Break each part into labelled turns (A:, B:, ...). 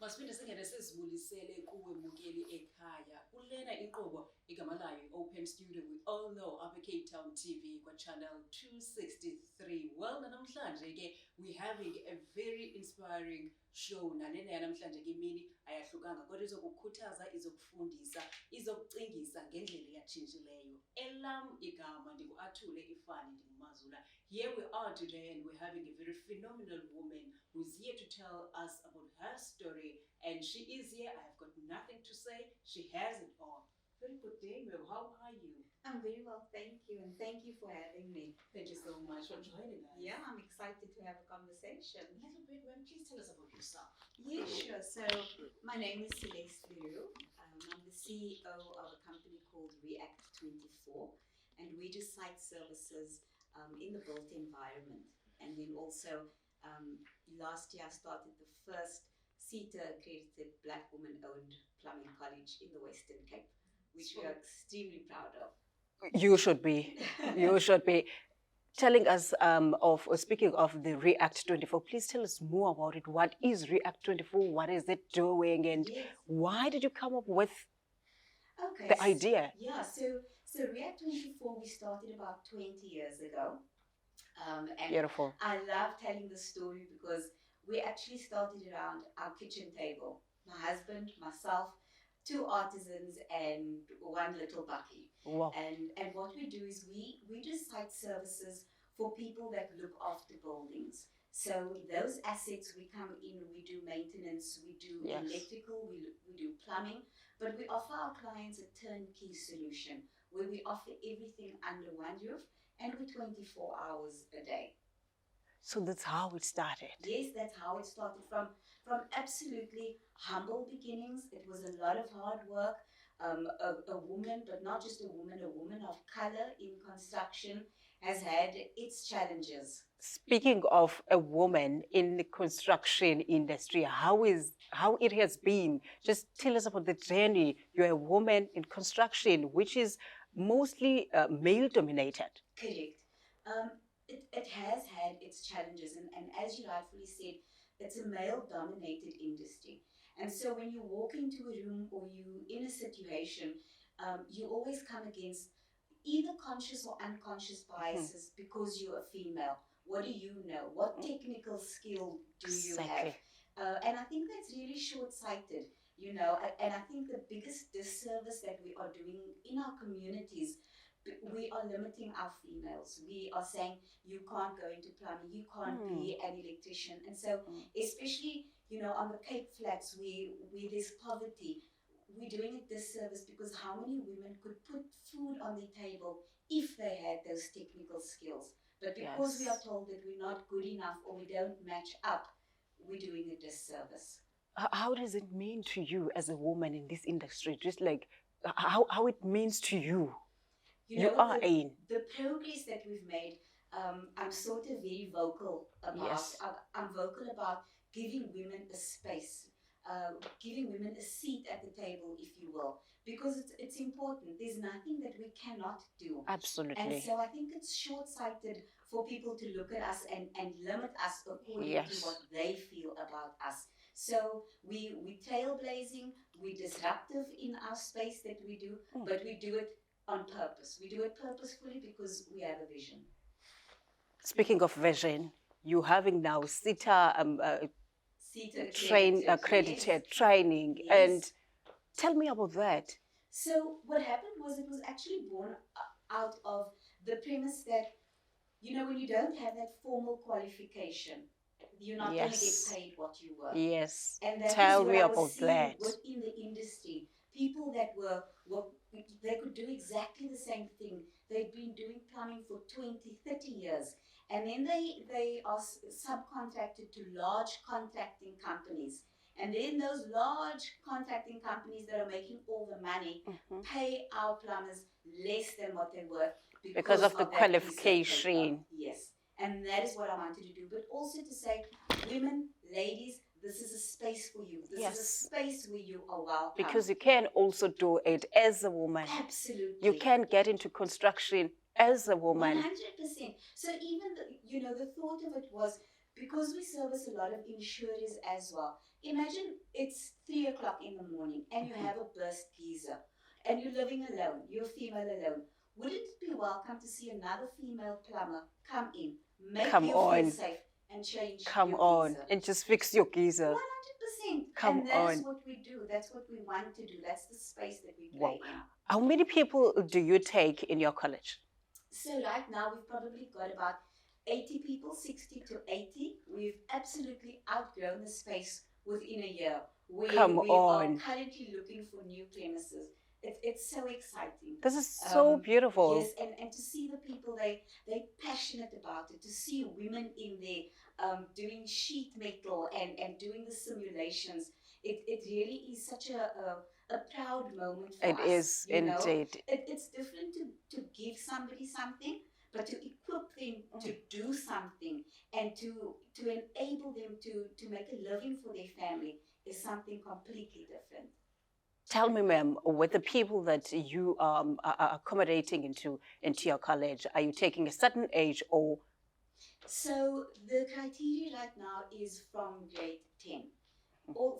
A: Masipinde singene sizibulisele kuwe Mukeli ekhaya. Kulena inqobo igama layo Open Studio. We all know Upper Cape Town TV kwa channel 263. Well, namhlanje ke we having a very inspiring show. Nalena yanamhlanje ke imini ayahlukanga kodwa izokukhuthaza, izokufundisa, izokucingisa ngendlela eyatshintshileyo. Elam igama ndingu-Athule Ifani ndingumazula. Here we are today and we're having a very phenomenal woman who's here to tell us about her story. And she is here. I have got nothing to say. She has it all. Very good day, ma'am. How are you?
B: I'm very well, thank you. And thank you for having me.
A: Thank you so much for joining us.
B: Yeah, I'm excited to have a conversation.
A: A little bit, ma'am. Please tell us about yourself.
B: Yeah, sure. So my name is Celeste. I'm the CEO of a company called React24, and we do site services in the built environment. And then also last year I started the first CETA Accredited Black woman-owned plumbing college in the Western Cape, which we are extremely proud of.
C: You should be. You should be. Telling us speaking of the React 24, please tell us more about it. What is React 24? What is it doing? And why did you come up with the idea?
B: So React 24, we started about 20 years ago. And
C: Beautiful.
B: I love telling the story because we actually started around our kitchen table. My husband, myself, 2 artisans and 1 little bucky.
C: Wow.
B: And what we do is we do site services for people that look after buildings. So those assets, we come in, we do maintenance, we do electrical, we do plumbing, but we offer our clients a turnkey solution where we offer everything under one roof and we're 24 hours a day.
C: So that's how it started.
B: Yes, that's how it started from absolutely humble beginnings. It was a lot of hard work. A woman, but not just a woman of color in construction has had its challenges.
C: Speaking of a woman in the construction industry, how it has been? Just tell us about the journey. You're a woman in construction, which is mostly male-dominated.
B: Correct. It has had its challenges, and as you rightfully said, it's a male-dominated industry. And so when you walk into a room or you in a situation, you always come against either conscious or unconscious biases because you're a female. What do you know? What technical skill do you have? And I think that's really short-sighted, you know, and I think the biggest disservice that we are doing in our communities, we are limiting our females. We are saying you can't go into plumbing, you can't be an electrician. And so especially, you know, on the Cape Flats where there's poverty, we're doing a disservice because how many women could put food on their table if they had those technical skills? But because we are told that we're not good enough or we don't match up, we're doing a disservice.
C: How does it mean to you as a woman in this industry? Just like how it means to you?
B: You know, the progress that we've made, I'm sort of very vocal about. I'm vocal about giving women a space, giving women a seat at the table, if you will, because it's important. There's nothing that we cannot do.
C: Absolutely.
B: And so I think it's short-sighted for people to look at us and limit us according to what they feel about us. So we trailblazing, we're disruptive in our space that we do, but we do it on purpose. We do it purposefully because we have a vision.
C: Speaking of vision, you're having now CETA accredited training. And tell me about that.
B: So what happened was it was actually born out of the premise that, you know, when you don't have that formal qualification, you're not going to get paid what you work.
C: Yes.
B: And that
C: tell me about that.
B: Within the industry, people that they could do exactly the same thing. They've been doing plumbing for 20, 30 years. And then they are subcontracted to large contracting companies. And then those large contracting companies that are making all the money pay our plumbers less than what they're worth
C: because of the qualification.
B: Yes. And that is what I wanted to do. But also to say, women, ladies, this is a space for you. This is a space where you are welcome.
C: Because you can also do it as a woman.
B: Absolutely.
C: You can get into construction as a woman.
B: 100%. So even, the thought of it was, because we service a lot of insurers as well. Imagine it's 3 o'clock in the morning and you have a burst geyser and you're living alone, you're female alone. Wouldn't it be welcome to see another female plumber come in, make
C: Come
B: you feel
C: on.
B: safe, and change
C: Come
B: your
C: on,
B: geyser?
C: and just fix your geyser.
B: 100%.
C: Come
B: and that's
C: on.
B: what we do. That's what we want to do. That's the space that we
C: Wow.
B: play in.
C: How many people do you take in your college?
B: So right now we've probably got about 80 people, 60 to 80. We've absolutely outgrown the space within a year.
C: Come
B: we
C: on.
B: are currently looking for new premises. It's so exciting.
C: This is so beautiful.
B: Yes, and to see the people, they're passionate about it. To see women in there doing sheet metal and doing the simulations, it really is such a proud moment for us.
C: It is indeed.
B: It's different to give somebody something, but to equip them to do something and to enable them to make a living for their family is something completely different.
C: Tell me, ma'am, with the people that you are accommodating into your college, are you taking a certain age or?
B: So the criteria right now is from grade 10.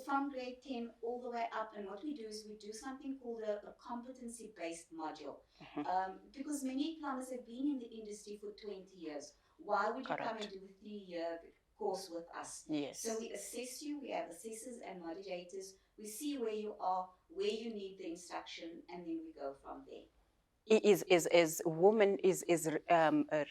B: From grade 10 all the way up, and what we do is we do something called a competency-based module. Because many plumbers have been in the industry for 20 years. Why would you come and do a 3-year course with us?
C: Yes.
B: So we assess you, we have assessors and moderators, we see where you are, where you need the instruction, and then we go from there.
C: Is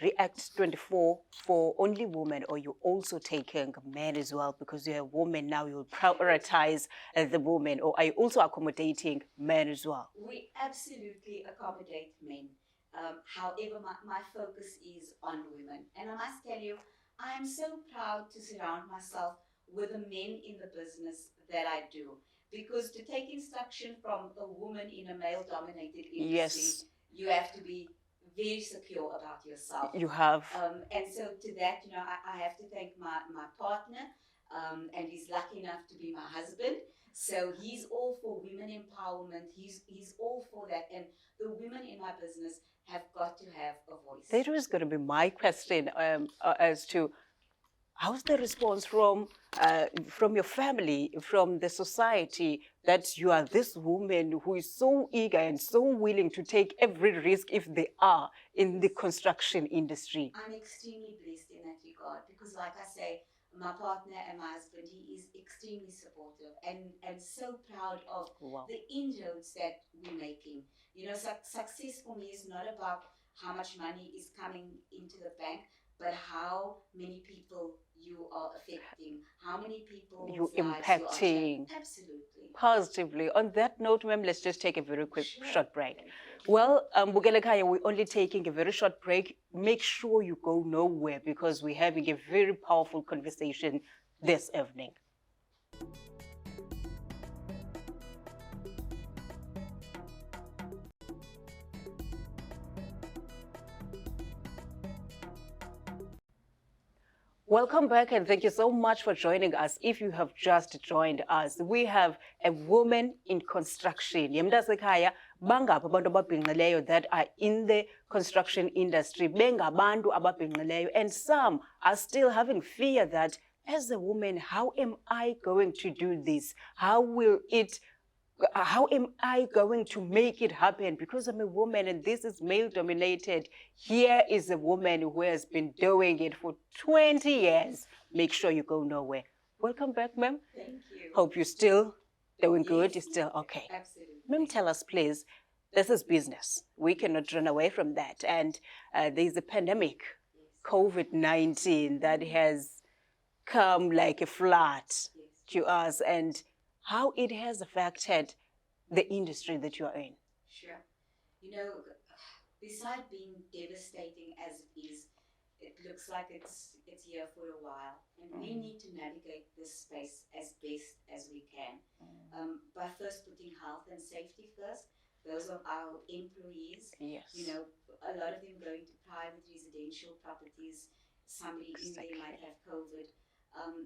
C: React 24 for only women, or you also taking men as well? Because you're a woman now, you'll prioritize the women, or are you also accommodating men as well?
B: We absolutely accommodate men. However, my focus is on women. And I must tell you, I am so proud to surround myself with the men in the business that I do. Because to take instruction from a woman in a male-dominated industry,
C: yes,
B: you have to be very secure about yourself.
C: You have.
B: And so to that, I have to thank my partner, and he's lucky enough to be my husband. So he's all for women empowerment. He's all for that. And the women in my business have got to have a voice.
C: That was going to be my question as to how's the response from your family, from the society, that you are this woman who is so eager and so willing to take every risk if they are in the construction industry?
B: I'm extremely blessed in that regard because, like I say, my partner and my husband, he is extremely supportive and so proud of the inroads that we're making. Success for me is not about how much money is coming into the bank, but how many people you are affecting, how many people
C: you're impacting.
B: Absolutely.
C: Positively. On that note, ma'am, let's just take a very quick short break. Well, Bugelekaya, we're only taking a very short break. Make sure you go nowhere because we're having a very powerful conversation this evening. Welcome back and thank you so much for joining us. If you have just joined us, we have a woman in construction. Yemdasekhaya bangapha abantu ababhinqileyo that are in the construction industry. Bengabantu ababhinqileyo, and some are still having fear that as a woman, how am I going to do this? How am I going to make it happen? Because I'm a woman and this is male dominated. Here is a woman who has been doing it for 20 years. Make sure you go nowhere. Welcome back, ma'am.
B: Thank you.
C: Hope you're still doing good. You're still okay.
B: Absolutely.
C: Ma'am, tell us, please, this is business. We cannot run away from that. And there's a pandemic, COVID-19, that has come like a flood to us, and how it has affected the industry that you are in.
B: Sure. Besides being devastating as it is, it looks like it's here for a while. And we need to navigate this space as best as we can. By first putting health and safety first. Those are our employees.
C: Yes.
B: A lot of them going to private residential properties. Somebody in there might have COVID.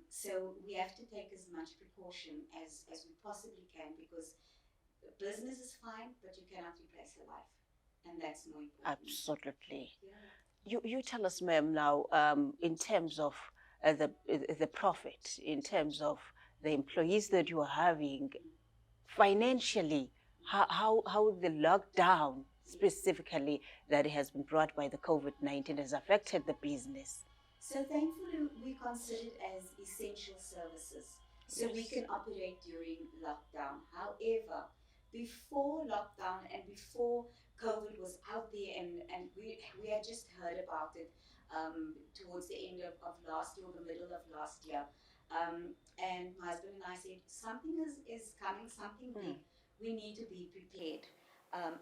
B: So we have to take as much precaution as we possibly can, because business is fine, but you cannot replace your life. And that's more important.
C: Absolutely.
B: Yeah.
C: You tell us, ma'am, now, in terms of the profit in terms of the employees that you are having financially, how the lockdown specifically that has been brought by the COVID-19 has affected the business.
B: So thankfully, we consider it as essential services. So we
C: Yes.
B: can operate during lockdown. However, before lockdown and before COVID was out there and we had just heard about it towards the end of last year or the middle of last year. And my husband and I said, something is coming, something big. We need to be prepared.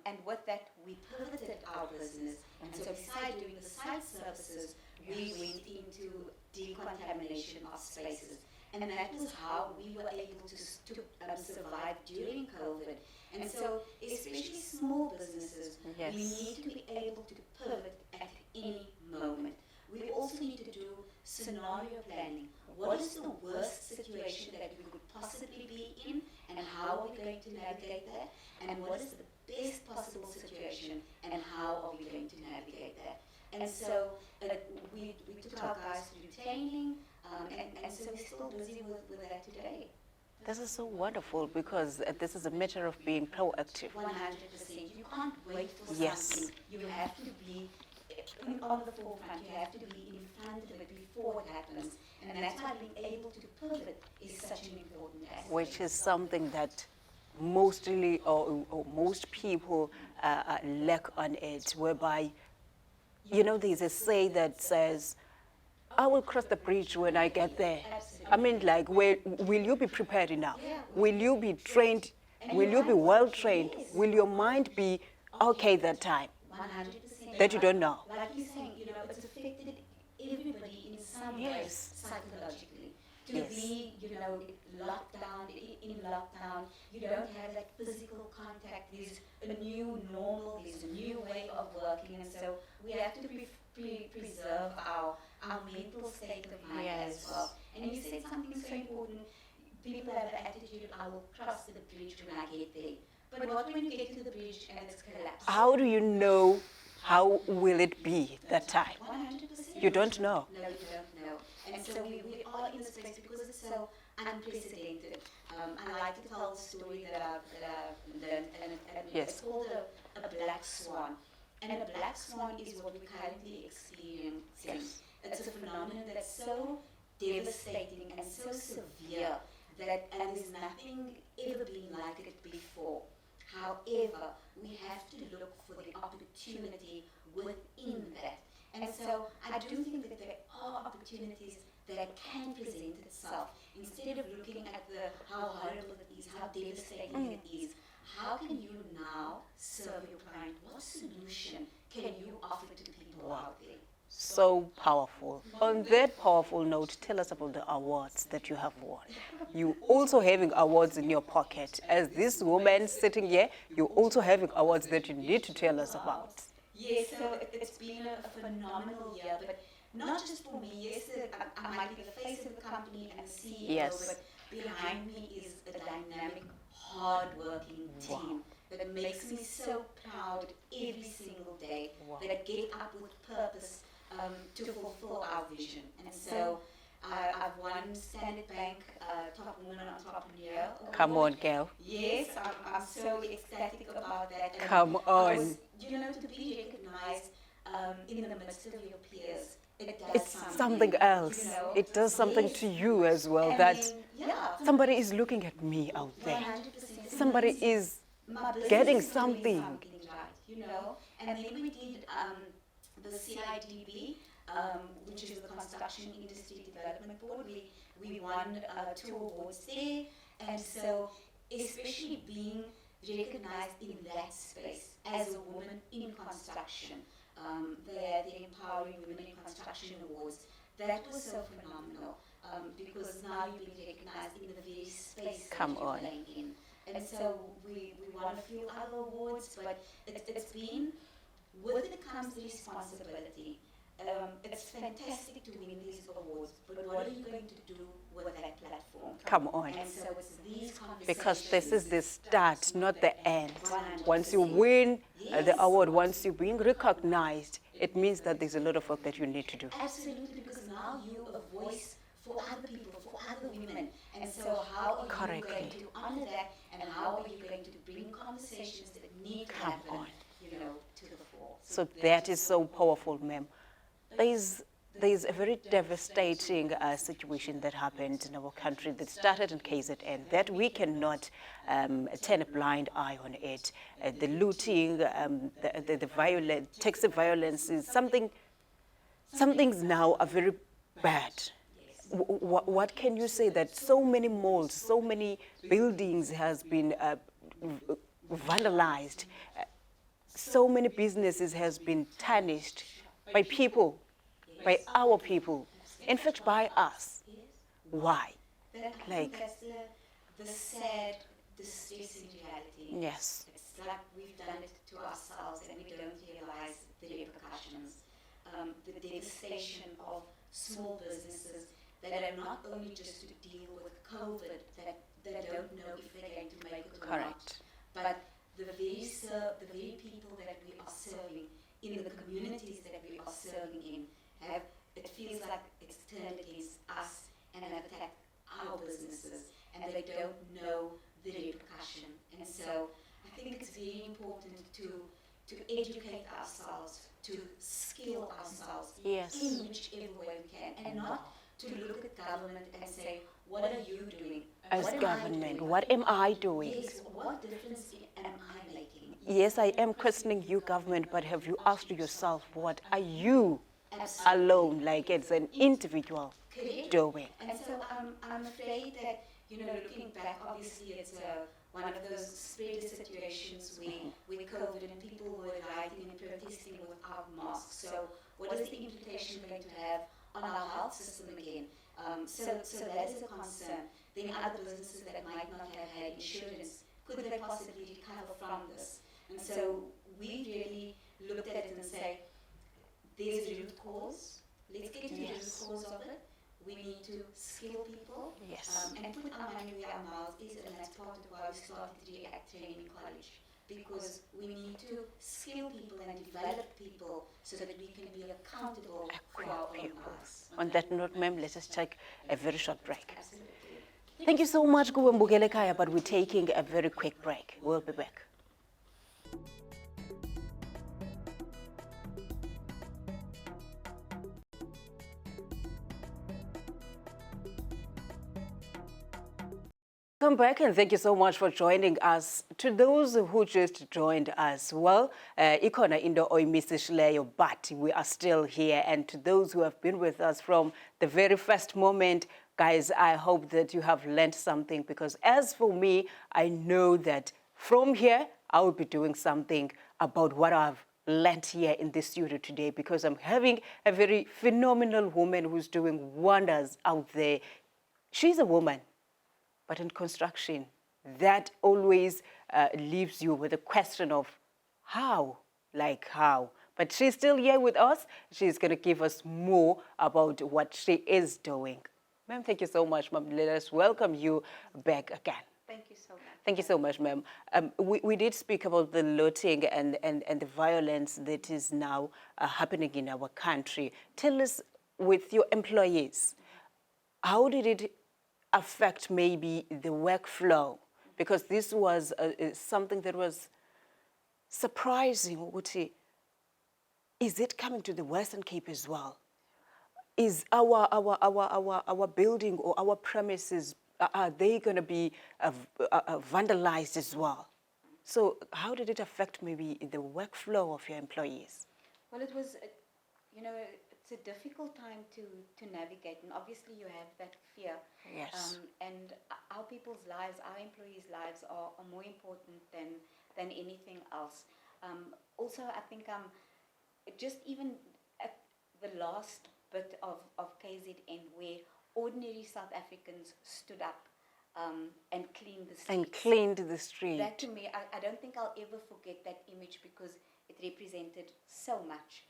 B: And with that, we pivoted our business. And so beside doing the site services, we went into decontamination of spaces. And that was how we were able to survive during COVID. And so, especially small businesses,
C: Yes.
B: we need to be able to pivot at any moment. We also need to do scenario planning. What is the worst situation that we could possibly be in, and how are we going to navigate that? And what is the best possible situation, and how are we going to navigate that? And so we took our guys through training, and so we're still busy with that today.
C: This is so wonderful because this is a matter of being proactive.
B: 100%. You can't wait for
C: Yes.
B: something. You have to be on the forefront. You have to be in front of it before it happens. And that's why being able to pivot is such an important aspect.
C: Which is something that mostly or most people lack on it, whereby, you know, there's a say that says, I will cross the bridge when I get there.
B: Absolutely.
C: I mean, like, will you be prepared enough?
B: Yeah.
C: Will you be trained? Will you be well trained? Will your mind be okay that time?
B: 100%.
C: That you don't know.
B: Like you're saying, you know, it's affected everybody in some way
C: Yes.
B: psychologically. To
C: Yes.
B: be, you know, locked down, in lockdown, you don't have that physical contact. There's a new normal, there's a new way of working, and so we have to preserve our mental state of mind
C: Yes.
B: as well. And you said something so important. People have the attitude, I will cross the bridge when I get there. But what when you get to the bridge and it's collapsed?
C: How do you know how will it be that time?
B: 100%.
C: You don't know.
B: No, you don't know. And so we are in this space because it's so unprecedented. I like to tell a story that I've learned, and
C: Yes.
B: it's called a black swan. And a black swan is what we're currently experiencing.
C: Yes.
B: It's a phenomenon that's so devastating and so severe and there's nothing ever been like it before. However, we have to look for the opportunity within that. And so I do think that there are opportunities that can present itself. Instead of looking at how horrible it is, how devastating it is, how can you now serve your client? What solution can you offer to people out there?
C: So powerful. On that powerful note, tell us about the awards that you have won. You also having awards in your pocket. As this woman sitting here, you're also having awards that you need to tell us about.
B: Yes, so it's been a phenomenal year, but not just for me. Yes, I might be the face of the company and the CEO,
C: Yes.
B: but behind me is a dynamic, hard-working team that makes me so proud every single day, that get up with purpose to fulfill our vision. And so I've won Standard Bank Top Woman Entrepreneur Award.
C: Come on, girl.
B: Yes, I'm so ecstatic about that. And
C: Come
B: I
C: on.
B: was, you know, to be recognized in the midst of your peers, it does
C: It's something else.
B: you know.
C: It does something
B: Yes.
C: to you as well,
B: And
C: that
B: then, yeah,
C: somebody is looking at me out there.
B: 100%.
C: Somebody is
B: My business
C: getting
B: is doing
C: something.
B: right, you know. And then we did the CIDB, which is the Construction Industry Development Board. We won 2 awards there, and so especially being recognized in that space as a woman in construction, the Empowering Women in Construction Awards, that was so phenomenal because now you're being recognized in the very space
C: Come
B: that you're
C: on.
B: playing in. And so we won a few other awards, but it's been, with it comes the responsibility. It's fantastic to win these awards, but what are you going to do with that platform?
C: Come on.
B: And so it's these conversations.
C: Because this is the start, not the end.
B: 100%.
C: Once you win the
B: Yes.
C: award, once you're being recognized, it means that there's a lot of work that you need to do.
B: Absolutely, because now you voice for other people, for other women. And so how are you going
C: Correctly.
B: to honor that, and how are you going to bring conversations that need to
C: Come
B: happen,
C: on.
B: to the fore?
C: So that is so powerful, ma'am. There's a very devastating situation that happened in our country that started in KZN, that we cannot turn a blind eye on it. The looting, the violent, taxi violence is something's now are very bad. What can you say that so many malls, so many buildings has been vandalized, so many businesses has been tarnished by people, by our people, in fact by us. Why?
B: I think that's the sad, distressing reality.
C: Yes.
B: It's like we've done it to ourselves and we don't realize the repercussions. The devastation of small businesses that are not only just to deal with COVID, that don't know if they're going to make it or
C: Correct.
B: not, but the very people that we are serving, in the communities that we are serving in, it feels like it's turned against us and have attacked our businesses, and they don't know the repercussion. And so I think it's very important to educate ourselves, to skill ourselves
C: Yes.
B: in whichever way we can, and not to look at government and say, what are you doing?
C: As
B: What am I
C: government,
B: doing?
C: what am I doing?
B: Yes, what difference am I making?
C: Yes, I am questioning you, government, but have you asked yourself, what are you
B: Absolutely.
C: alone, like as an individual,
B: Correct.
C: doing?
B: And so I'm afraid that, looking back, obviously it's one of those spreader situations where COVID and people were rioting and protesting without masks. So what is the implication going to have on our health system again? So that is a concern. Then other businesses that might not have had insurance, could they possibly recover from this? And so we really looked at it and say, there's a root cause. Let's get to the root cause of it. We need to skill people,
C: Yes.
B: and put our money where our mouth is, and that's part of why we started React Training College, because we need to skill people and develop people so that we can be accountable for our own lives.
C: On that note, ma'am, let us take a very short break.
B: Absolutely.
C: Thank you so much, Kuwembugele Kaya, but we're taking a very quick break. We'll be back. Welcome back, and thank you so much for joining us. To those who just joined us, well, ikona into oyimisileyo, but we are still here. And to those who have been with us from the very first moment, guys, I hope that you have learned something, because as for me, I know that from here, I will be doing something about what I've learned here in this studio today, because I'm having a very phenomenal woman who's doing wonders out there. She's a woman. But in construction, that always leaves you with a question of how, like how. But she's still here with us. She's going to give us more about what she is doing. Ma'am, thank you so much, ma'am. Let us welcome you back again.
B: Thank you so much.
C: Thank you so much, ma'am. We did speak about the looting and the violence that is now happening in our country. Tell us, with your employees, how did it affect maybe the workflow? Because this was something that was surprising. Is it coming to the Western Cape as well? Is our building or our premises, are they going to be vandalized as well? So how did it affect maybe the workflow of your employees?
B: Well, it was, it's a difficult time to navigate, and obviously you have that fear.
C: Yes.
B: And our people's lives, our employees' lives are more important than anything else. Also, I think just even at the last bit of KZN, where ordinary South Africans stood up and cleaned the streets.
C: And cleaned the street.
B: That, to me, I don't think I'll ever forget that image, because it represented so much.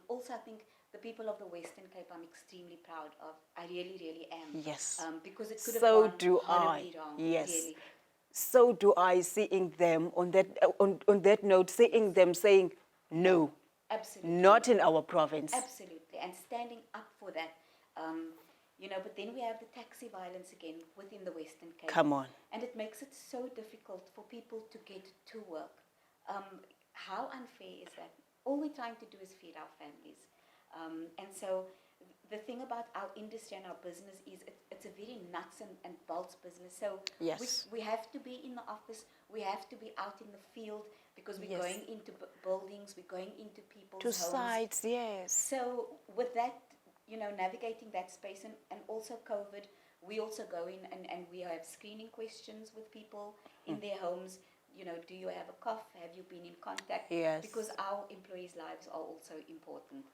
B: Also, I think the people of the Western Cape, I'm extremely proud of. I really, really am.
C: Yes.
B: Because it could have
C: So
B: gone
C: do
B: horribly
C: I.
B: wrong.
C: Yes.
B: Really.
C: So do I, seeing them on that note, seeing them saying, no,
B: Absolutely.
C: not in our province.
B: Absolutely. And standing up for that. you know, but then we have the taxi violence again within the Western Cape.
C: Come on.
B: And it makes it so difficult for people to get to work. How unfair is that? All we're trying to do is feed our families. And so the thing about our industry and our business is it's a very nuts and bolts business. So
C: Yes.
B: we have to be in the office, we have to be out in the field because we're
C: Yes.
B: going into buildings, we're going into people's
C: To
B: homes.
C: sites, yes.
B: So with that, you know, navigating that space and also COVID, we also go in and we have screening questions with people in their homes. You know, do you have a cough? Have you been in contact?
C: Yes.
B: Because our employees' lives are also important.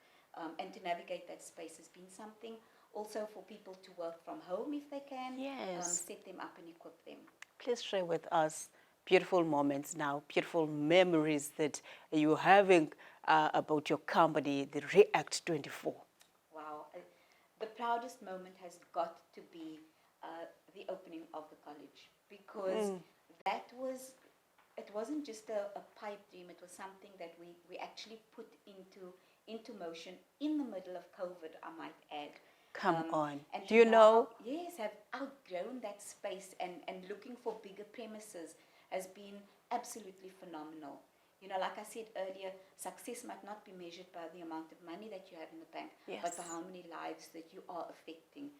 B: And to navigate that space has been something. Also for people to work from home if they can.
C: Yes.
B: Set them up and equip them.
C: Please share with us beautiful moments now, beautiful memories that you're having about your company, the React 24.
B: Wow. The proudest moment has got to be the opening of the college, because it wasn't just a pipe dream, it was something that we actually put into motion in the middle of COVID, I might add.
C: Come on.
B: And
C: Do you
B: now,
C: know?
B: Yes, have outgrown that space and looking for bigger premises has been absolutely phenomenal. You know, like I said earlier, success might not be measured by the amount of money that you have in the bank,
C: Yes.
B: but by how many lives that you are affecting.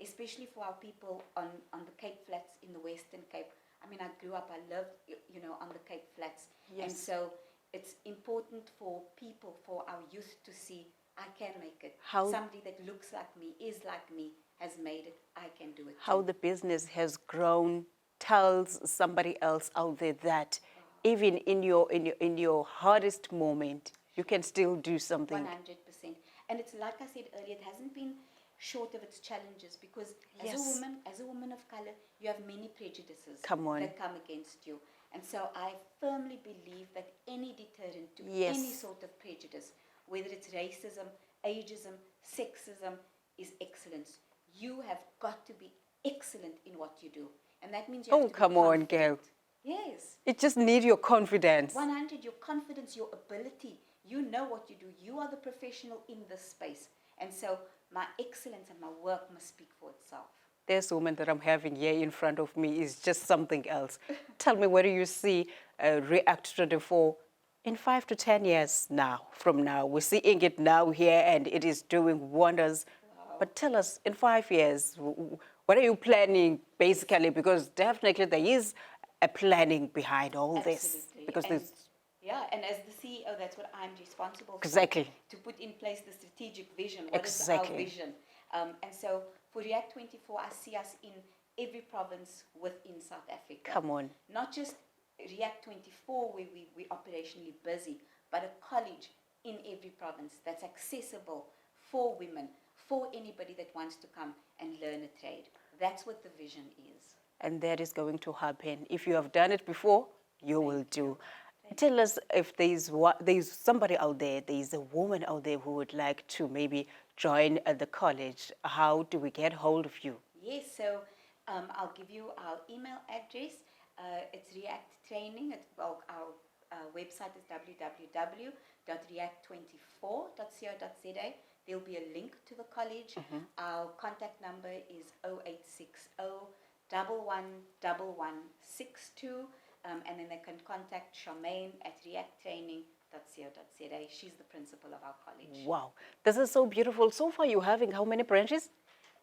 B: Especially for our people on the Cape Flats in the Western Cape. I mean, I grew up, I lived, you know, on the Cape Flats.
C: Yes.
B: And so it's important for people, for our youth to see, I can make it.
C: How-
B: Somebody that looks like me, is like me, has made it, I can do it
C: How
B: too.
C: the business has grown tells somebody else out there that even in your hardest moment, you can still do something.
B: 100%. And it's like I said earlier, it hasn't been short of its challenges, because
C: Yes.
B: as a woman of color, you have many prejudices
C: Come on.
B: that come against you. And so I firmly believe that any deterrent to
C: Yes.
B: any sort of prejudice, whether it's racism, ageism, sexism, is excellence. You have got to be excellent in what you do. And that means you have
C: Oh,
B: to be
C: come on, girl.
B: confident. Yes.
C: It just needs your confidence.
B: 100, your confidence, your ability. You know what you do. You are the professional in this space. And so my excellence and my work must speak for itself.
C: This woman that I'm having here in front of me is just something else. Tell me, where do you see React 24 in 5 to 10 years now, from now? We're seeing it now here and it is doing wonders.
B: Wow.
C: But tell us, in 5 years, what are you planning basically? Because definitely there is a planning behind all this.
B: Absolutely.
C: Because
B: And-
C: there's
B: Yeah, and as the CEO, that's what I'm responsible for.
C: Exactly.
B: To put in place the strategic vision. What is
C: Exactly.
B: our vision? And so for React 24, I see us in every province within South Africa.
C: Come on.
B: Not just React 24, where we're operationally busy, but a college in every province that's accessible for women, for anybody that wants to come and learn a trade. That's what the vision is.
C: And that is going to happen. If you have done it before, you will do. Tell us if there's somebody out there, there's a woman out there who would like to maybe join at the college. How do we get hold of you?
B: Yes, so I'll give you our email address. It's React Training. Our website is www.react24.co.za. There'll be a link to the college. Our contact number is 0860 111162. And then they can contact Charmaine at reacttraining.co.za. She's the principal of our college.
C: Wow, this is so beautiful. So far, you're having how many branches?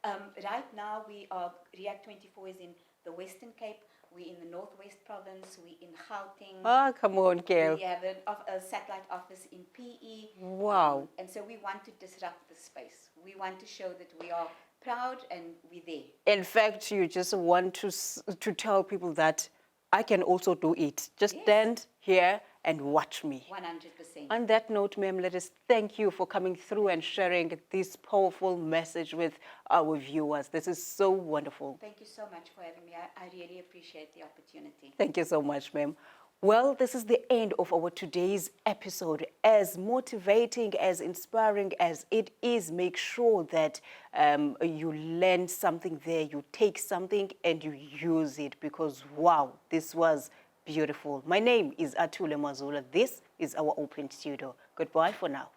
B: Right now, React 24 is in the Western Cape. We're in the Northwest Province. We're in Gauteng.
C: Ah, come on, girl.
B: We have a satellite office in PE.
C: Wow.
B: And so we want to disrupt the space. We want to show that we are proud and we're there.
C: In fact, you just want to tell people that I can also do it. Just
B: Yes.
C: stand here and watch me.
B: 100%.
C: On that note, ma'am, let us thank you for coming through and sharing this powerful message with our viewers. This is so wonderful.
B: Thank you so much for having me. I really appreciate the opportunity.
C: Thank you so much, ma'am. Well, this is the end of our today's episode. As motivating, as inspiring as it is, make sure that you learn something there, you take something and you use it, because wow, this was beautiful. My name is Atule Mazula. This is our Open Studio. Goodbye for now.